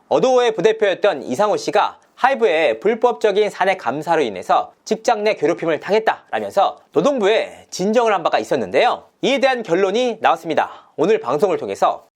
어도어의 부대표였던 이상호 씨가 하이브의 불법적인 사내 감사로 인해서 직장 내 괴롭힘을 당했다라면서 노동부에 진정을 한 바가 있었는데요. 이에 대한 결론이 나왔습니다. 오늘 방송을 통해서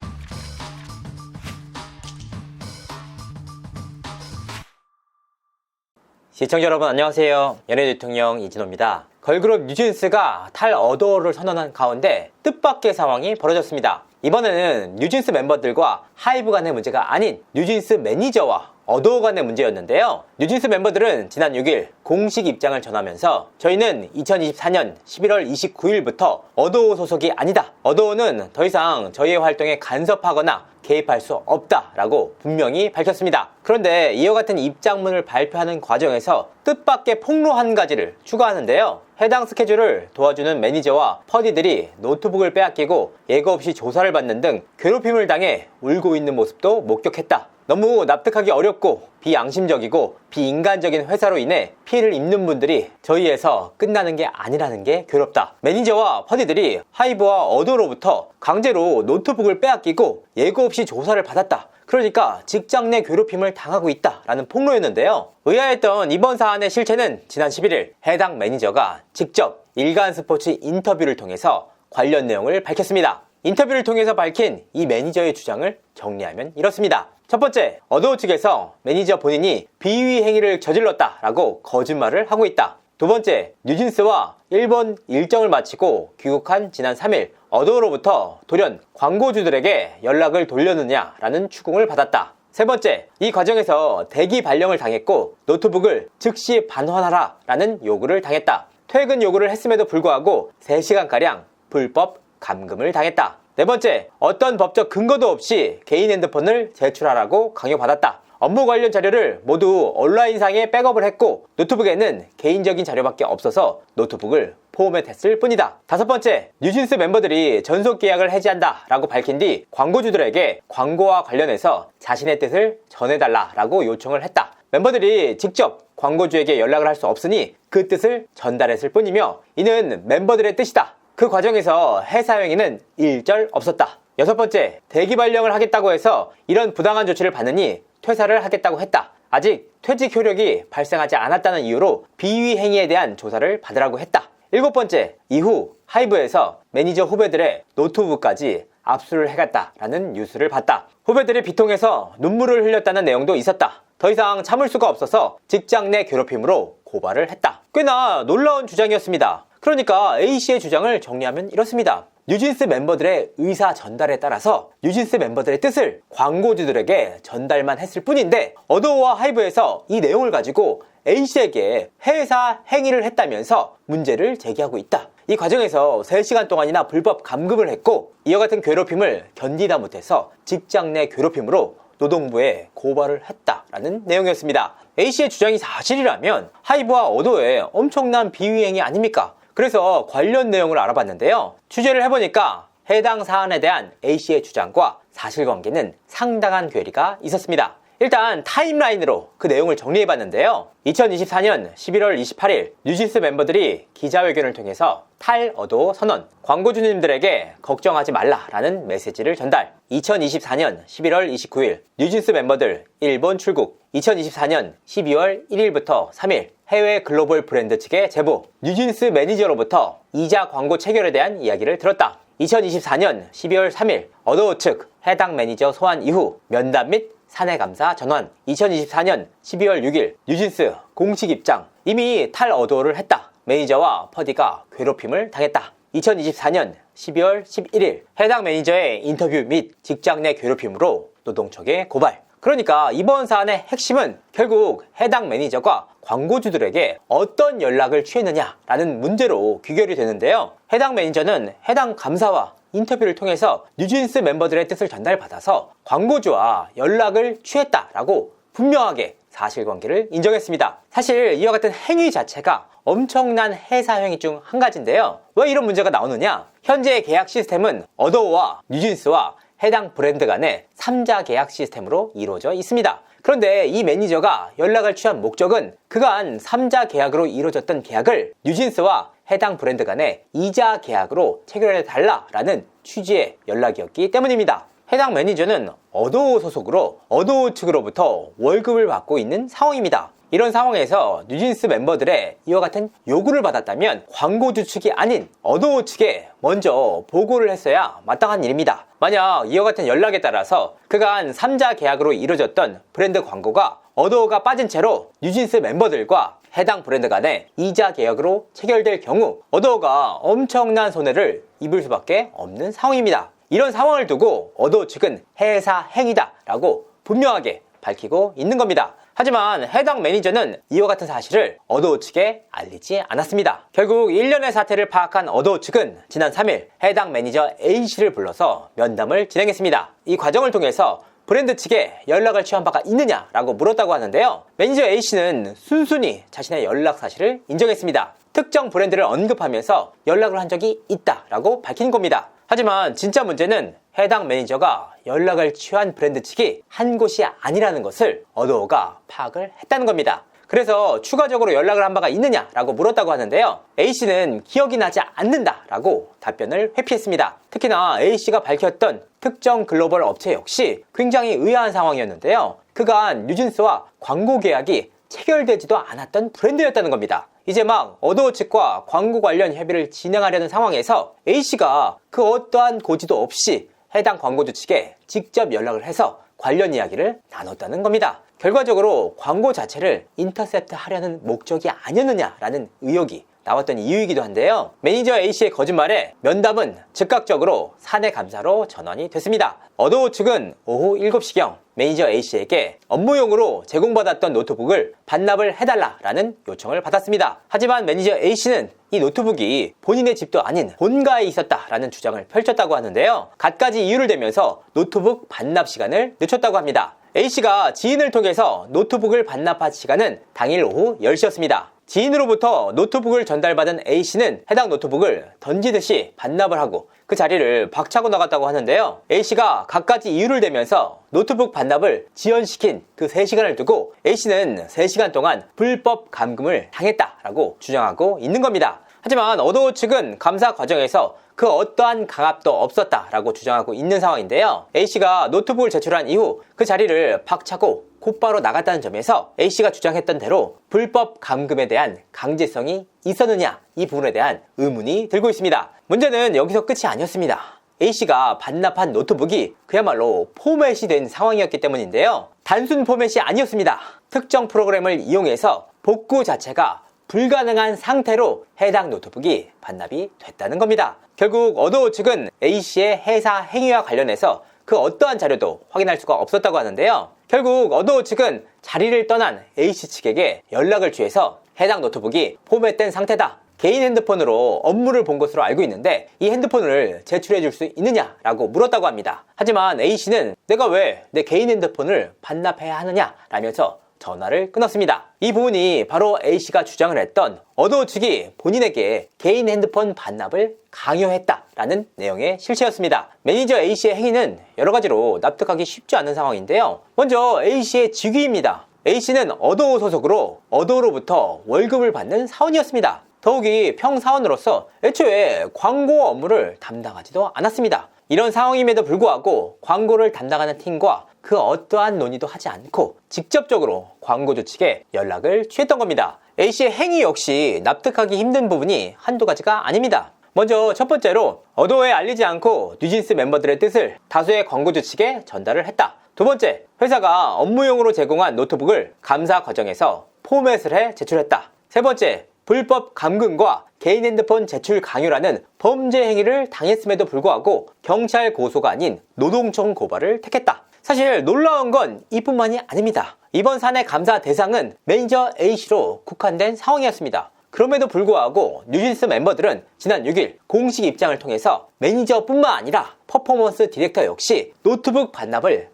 시청자 여러분 안녕하세요. 연예대통령 이진호입니다. 걸그룹 뉴진스가 탈어도어를 선언한 가운데 뜻밖의 상황이 벌어졌습니다. 이번에는 뉴진스 멤버들과 하이브 간의 문제가 아닌 뉴진스 매니저와 어도어 간의 문제였는데요. 뉴진스 멤버들은 지난 6일 공식 입장을 전하면서 저희는 2024년 11월 29일부터 어도어 소속이 아니다. 어도어는 더 이상 저희의 활동에 간섭하거나 개입할 수 없다라고 분명히 밝혔습니다. 그런데 이와 같은 입장문을 발표하는 과정에서 뜻밖의 폭로 한 가지를 추가하는데요. 해당 스케줄을 도와주는 매니저와 퍼디들이 노트북을 빼앗기고 예고 없이 조사를 받는 등 괴롭힘을 당해 울고 있는 모습도 목격했다. 너무 납득하기 어렵고 비양심적이고 비인간적인 회사로 인해 피해를 입는 분들이 저희에서 끝나는 게 아니라는 게 괴롭다. 매니저와 퍼디들이 하이브와 어도로부터 강제로 노트북을 빼앗기고 예고 없이 조사를 받았다. 그러니까 직장 내 괴롭힘을 당하고 있다라는 폭로였는데요. 의아했던 이번 사안의 실체는 지난 11일 해당 매니저가 직접 일간스포츠 인터뷰를 통해서 관련 내용을 밝혔습니다. 인터뷰를 통해서 밝힌 이 매니저의 주장을 정리하면 이렇습니다. 첫 번째, 어도어 측에서 매니저 본인이 비위 행위를 저질렀다라고 거짓말을 하고 있다. 두 번째, 뉴진스와 일본 일정을 마치고 귀국한 지난 3일 어도어로부터 돌연 광고주들에게 연락을 돌렸느냐라는 추궁을 받았다. 세 번째, 이 과정에서 대기 발령을 당했고 노트북을 즉시 반환하라 라는 요구를 당했다. 퇴근 요구를 했음에도 불구하고 3시간가량 불법 감금을 당했다. 네 번째, 어떤 법적 근거도 없이 개인 핸드폰을 제출하라고 강요받았다. 업무 관련 자료를 모두 온라인상에 백업을 했고 노트북에는 개인적인 자료밖에 없어서 노트북을 포맷했을 뿐이다. 다섯 번째, 뉴진스 멤버들이 전속 계약을 해지한다 라고 밝힌 뒤 광고주들에게 광고와 관련해서 자신의 뜻을 전해달라 라고 요청을 했다. 멤버들이 직접 광고주에게 연락을 할 수 없으니 그 뜻을 전달했을 뿐이며 이는 멤버들의 뜻이다. 그 과정에서 해사 행위는 일절 없었다. 여섯 번째, 대기 발령을 하겠다고 해서 이런 부당한 조치를 받으니 퇴사를 하겠다고 했다. 아직 퇴직 효력이 발생하지 않았다는 이유로 비위 행위에 대한 조사를 받으라고 했다. 일곱 번째, 이후 하이브에서 매니저 후배들의 노트북까지 압수를 해갔다라는 뉴스를 봤다. 후배들의 비통에서 눈물을 흘렸다는 내용도 있었다. 더 이상 참을 수가 없어서 직장 내 괴롭힘으로 고발을 했다. 꽤나 놀라운 주장이었습니다. 그러니까 A씨의 주장을 정리하면 이렇습니다. 뉴진스 멤버들의 의사 전달에 따라서 뉴진스 멤버들의 뜻을 광고주들에게 전달만 했을 뿐인데 어도어와 하이브에서 이 내용을 가지고 A씨에게 해사 행위를 했다면서 문제를 제기하고 있다. 이 과정에서 3시간 동안이나 불법 감금을 했고 이와 같은 괴롭힘을 견디다 못해서 직장 내 괴롭힘으로 노동부에 고발을 했다라는 내용이었습니다. A씨의 주장이 사실이라면 하이브와 어도어의 엄청난 비위행위 아닙니까? 그래서 관련 내용을 알아봤는데요. 취재를 해보니까 해당 사안에 대한 A씨의 주장과 사실관계는 상당한 괴리가 있었습니다. 일단 타임라인으로 그 내용을 정리해봤는데요. 2024년 11월 28일 뉴진스 멤버들이 기자회견을 통해서 탈어도어 선언, 광고주님들에게 걱정하지 말라라는 메시지를 전달. 2024년 11월 29일 뉴진스 멤버들 일본 출국. 2024년 12월 1일부터 3일 해외 글로벌 브랜드 측의 제보. 뉴진스 매니저로부터 이자 광고 체결에 대한 이야기를 들었다. 2024년 12월 3일 어도어 측 해당 매니저 소환 이후 면담 및 사내감사 전환. 2024년 12월 6일 뉴진스 공식 입장. 이미 탈어도어를 했다. 매니저와 퍼디가 괴롭힘을 당했다. 2024년 12월 11일 해당 매니저의 인터뷰 및 직장 내 괴롭힘으로 노동청에 고발. 그러니까 이번 사안의 핵심은 결국 해당 매니저가 광고주들에게 어떤 연락을 취했느냐라는 문제로 귀결이 되는데요. 해당 매니저는 해당 감사와 인터뷰를 통해서 뉴진스 멤버들의 뜻을 전달받아서 광고주와 연락을 취했다라고 분명하게 사실관계를 인정했습니다. 사실 이와 같은 행위 자체가 엄청난 해사 행위 중 한 가지인데요. 왜 이런 문제가 나오느냐? 현재의 계약 시스템은 어도어와 뉴진스와 해당 브랜드 간의 3자 계약 시스템으로 이루어져 있습니다. 그런데 이 매니저가 연락을 취한 목적은 그간 3자 계약으로 이루어졌던 계약을 뉴진스와 해당 브랜드 간의 2자 계약으로 체결해 달라라는 취지의 연락이었기 때문입니다. 해당 매니저는 어도우 소속으로 어도우 측으로부터 월급을 받고 있는 상황입니다. 이런 상황에서 뉴진스 멤버들의 이와 같은 요구를 받았다면 광고주 측이 아닌 어도우 측에 먼저 보고를 했어야 마땅한 일입니다. 만약 이와 같은 연락에 따라서 그간 3자 계약으로 이루어졌던 브랜드 광고가 어도우가 빠진 채로 뉴진스 멤버들과 해당 브랜드 간의 2자 계약으로 체결될 경우 어도우가 엄청난 손해를 입을 수밖에 없는 상황입니다. 이런 상황을 두고 어도우 측은 회사 행위다 라고 분명하게 밝히고 있는 겁니다. 하지만 해당 매니저는 이와 같은 사실을 어도우 측에 알리지 않았습니다. 결국 1년의 사태를 파악한 어도우 측은 지난 3일 해당 매니저 A씨를 불러서 면담을 진행했습니다. 이 과정을 통해서 브랜드 측에 연락을 취한 바가 있느냐라고 물었다고 하는데요. 매니저 A씨는 순순히 자신의 연락 사실을 인정했습니다. 특정 브랜드를 언급하면서 연락을 한 적이 있다라고 밝힌 겁니다. 하지만 진짜 문제는 해당 매니저가 연락을 취한 브랜드 측이 한 곳이 아니라는 것을 어도우가 파악을 했다는 겁니다. 그래서 추가적으로 연락을 한 바가 있느냐라고 물었다고 하는데요. A씨는 기억이 나지 않는다라고 답변을 회피했습니다. 특히나 A씨가 밝혔던 특정 글로벌 업체 역시 굉장히 의아한 상황이었는데요. 그간 뉴진스와 광고 계약이 체결되지도 않았던 브랜드였다는 겁니다. 이제 막 어도우 측과 광고 관련 협의를 진행하려는 상황에서 A씨가 그 어떠한 고지도 없이 해당 광고주 측에 직접 연락을 해서 관련 이야기를 나눴다는 겁니다. 결과적으로 광고 자체를 인터셉트 하려는 목적이 아니었느냐라는 의혹이 나왔던 이유이기도 한데요. 매니저 A씨의 거짓말에 면담은 즉각적으로 사내 감사로 전환이 됐습니다. 어도우 측은 오후 7시경 매니저 A씨에게 업무용으로 제공받았던 노트북을 반납을 해달라라는 요청을 받았습니다. 하지만 매니저 A씨는 이 노트북이 본인의 집도 아닌 본가에 있었다라는 주장을 펼쳤다고 하는데요. 갖가지 이유를 대면서 노트북 반납 시간을 늦췄다고 합니다. A씨가 지인을 통해서 노트북을 반납한 시간은 당일 오후 10시였습니다. 지인으로부터 노트북을 전달받은 A씨는 해당 노트북을 던지듯이 반납을 하고 그 자리를 박차고 나갔다고 하는데요. A씨가 갖가지 이유를 대면서 노트북 반납을 지연시킨 그 3시간을 두고 A씨는 3시간 동안 불법 감금을 당했다라고 주장하고 있는 겁니다. 하지만 어도우 측은 감사 과정에서 그 어떠한 강압도 없었다라고 주장하고 있는 상황인데요. A씨가 노트북을 제출한 이후 그 자리를 박차고 곧바로 나갔다는 점에서 A씨가 주장했던 대로 불법 감금에 대한 강제성이 있었느냐 이 부분에 대한 의문이 들고 있습니다. 문제는 여기서 끝이 아니었습니다. A씨가 반납한 노트북이 그야말로 포맷이 된 상황이었기 때문인데요. 단순 포맷이 아니었습니다. 특정 프로그램을 이용해서 복구 자체가 불가능한 상태로 해당 노트북이 반납이 됐다는 겁니다. 결국 어도우 측은 A씨의 회사 행위와 관련해서 그 어떠한 자료도 확인할 수가 없었다고 하는데요. 결국 어도우 측은 자리를 떠난 A씨 측에게 연락을 취해서 해당 노트북이 포맷된 상태다. 개인 핸드폰으로 업무를 본 것으로 알고 있는데 이 핸드폰을 제출해 줄 수 있느냐라고 물었다고 합니다. 하지만 A씨는 내가 왜 내 개인 핸드폰을 반납해야 하느냐 라면서 전화를 끊었습니다. 이 부분이 바로 A씨가 주장을 했던 어도우 측이 본인에게 개인 핸드폰 반납을 강요했다라는 내용의 실체였습니다. 매니저 A씨의 행위는 여러 가지로 납득하기 쉽지 않은 상황인데요. 먼저 A씨의 직위입니다. A씨는 어도우 소속으로 어도우로부터 월급을 받는 사원이었습니다. 더욱이 평사원으로서 애초에 광고 업무를 담당하지도 않았습니다. 이런 상황임에도 불구하고 광고를 담당하는 팀과 그 어떠한 논의도 하지 않고 직접적으로 광고주 측에 연락을 취했던 겁니다. A씨의 행위 역시 납득하기 힘든 부분이 한두 가지가 아닙니다. 먼저 첫 번째로 어도우에 알리지 않고 뉴진스 멤버들의 뜻을 다수의 광고주 측에 전달을 했다. 두 번째, 회사가 업무용으로 제공한 노트북을 감사 과정에서 포맷을 해 제출했다. 세 번째, 불법 감금과 개인 핸드폰 제출 강요라는 범죄 행위를 당했음에도 불구하고 경찰 고소가 아닌 노동청 고발을 택했다. 사실 놀라운 건 이뿐만이 아닙니다. 이번 사내 감사 대상은 매니저 A씨로 국한된 상황이었습니다. 그럼에도 불구하고 뉴진스 멤버들은 지난 6일 공식 입장을 통해서 매니저뿐만 아니라 퍼포먼스 디렉터 역시 노트북 반납을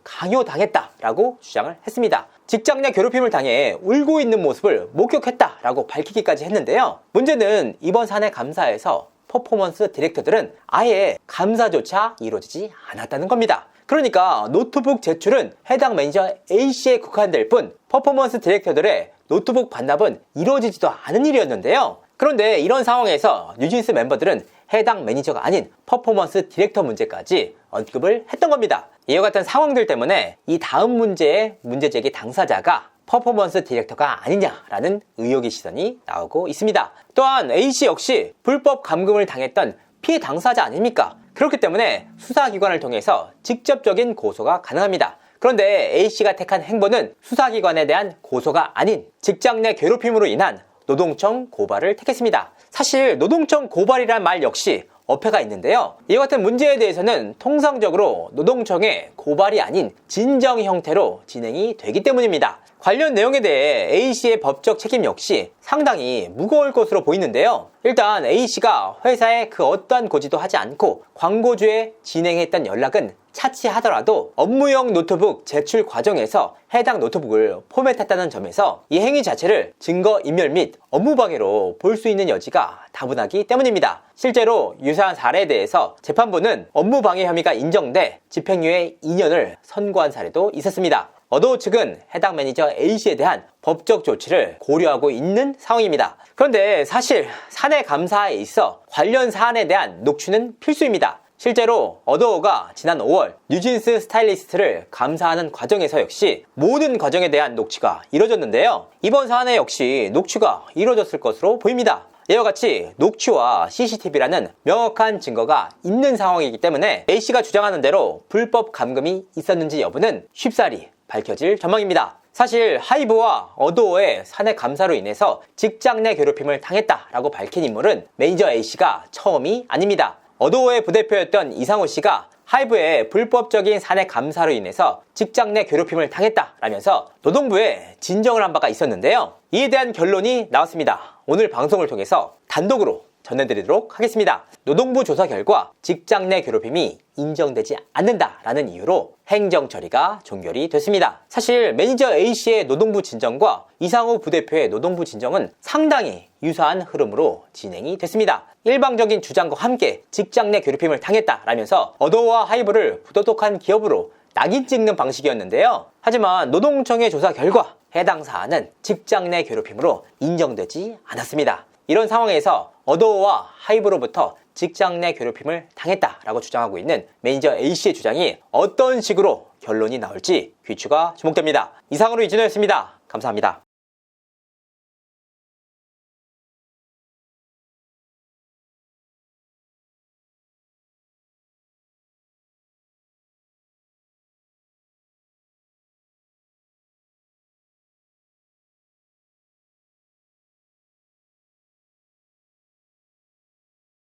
강요당했다라고 주장을 했습니다. 직장 내 괴롭힘을 당해 울고 있는 모습을 목격했다라고 밝히기까지 했는데요. 문제는 이번 사내 감사에서 퍼포먼스 디렉터들은 아예 감사조차 이루어지지 않았다는 겁니다. 그러니까 노트북 제출은 해당 매니저 A씨에 국한될 뿐 퍼포먼스 디렉터들의 노트북 반납은 이루어지지도 않은 일이었는데요. 그런데 이런 상황에서 뉴진스 멤버들은 해당 매니저가 아닌 퍼포먼스 디렉터 문제까지 언급을 했던 겁니다. 이와 같은 상황들 때문에 이 다음 문제의 문제제기 당사자가 퍼포먼스 디렉터가 아니냐라는 의혹의 시선이 나오고 있습니다. 또한 A씨 역시 불법 감금을 당했던 피해 당사자 아닙니까? 그렇기 때문에 수사기관을 통해서 직접적인 고소가 가능합니다. 그런데 A씨가 택한 행보는 수사기관에 대한 고소가 아닌 직장 내 괴롭힘으로 인한 노동청 고발을 택했습니다. 사실 노동청 고발이란 말 역시 어폐가 있는데요. 이와 같은 문제에 대해서는 통상적으로 노동청의 고발이 아닌 진정 형태로 진행이 되기 때문입니다. 관련 내용에 대해 A씨의 법적 책임 역시 상당히 무거울 것으로 보이는데요. 일단 A씨가 회사에 그 어떠한 고지도 하지 않고 광고주에 진행했던 연락은 차치하더라도 업무용 노트북 제출 과정에서 해당 노트북을 포맷했다는 점에서 이 행위 자체를 증거인멸 및 업무방해로 볼 수 있는 여지가 다분하기 때문입니다. 실제로 유사한 사례에 대해서 재판부는 업무방해 혐의가 인정돼 집행유예 2년을 선고한 사례도 있었습니다. 어도우 측은 해당 매니저 A씨에 대한 법적 조치를 고려하고 있는 상황입니다. 그런데 사실 사내 감사에 있어 관련 사안에 대한 녹취는 필수입니다. 실제로 어도우가 지난 5월 뉴진스 스타일리스트를 감사하는 과정에서 역시 모든 과정에 대한 녹취가 이뤄졌는데요. 이번 사안에 역시 녹취가 이뤄졌을 것으로 보입니다. 이와 같이 녹취와 CCTV라는 명확한 증거가 있는 상황이기 때문에 A씨가 주장하는 대로 불법 감금이 있었는지 여부는 쉽사리 밝혀질 전망입니다. 사실 하이브와 어도우의 사내 감사로 인해서 직장 내 괴롭힘을 당했다라고 밝힌 인물은 매니저 A씨가 처음이 아닙니다. 어도우의 부대표였던 이상호 씨가 하이브의 불법적인 사내 감사로 인해서 직장 내 괴롭힘을 당했다라면서 노동부에 진정을 한 바가 있었는데요. 이에 대한 결론이 나왔습니다. 오늘 방송을 통해서 단독으로 전해드리도록 하겠습니다. 노동부 조사 결과 직장 내 괴롭힘이 인정되지 않는다라는 이유로 행정 처리가 종결이 됐습니다. 사실 매니저 A씨의 노동부 진정과 이상호 부대표의 노동부 진정은 상당히 유사한 흐름으로 진행이 됐습니다. 일방적인 주장과 함께 직장 내 괴롭힘을 당했다라면서 어도우와 하이브를 부도덕한 기업으로 낙인 찍는 방식이었는데요. 하지만 노동청의 조사 결과 해당 사안은 직장 내 괴롭힘으로 인정되지 않았습니다. 이런 상황에서 어도우와 하이브로부터 직장 내 괴롭힘을 당했다라고 주장하고 있는 매니저 A씨의 주장이 어떤 식으로 결론이 나올지 귀추가 주목됩니다. 이상으로 이진호였습니다. 감사합니다.